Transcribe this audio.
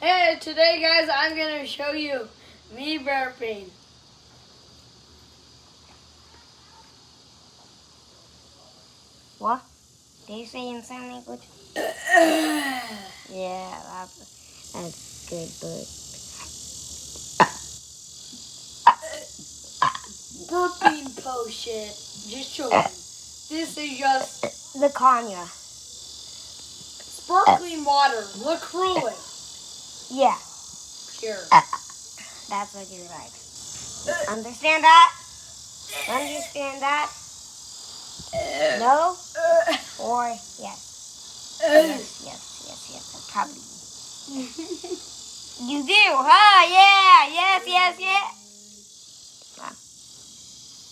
Hey, today guys, I'm gonna show you me burping. What? Did you say in sign language? Yeah, that's good, but Burping potion. Just show me. This is just the Kanya. sparkling water. LaCroix. Yeah, Cheers. that's what you like. Understand that? Understand that? No? Or yes? Yes, probably. You do, huh? Yeah, yes.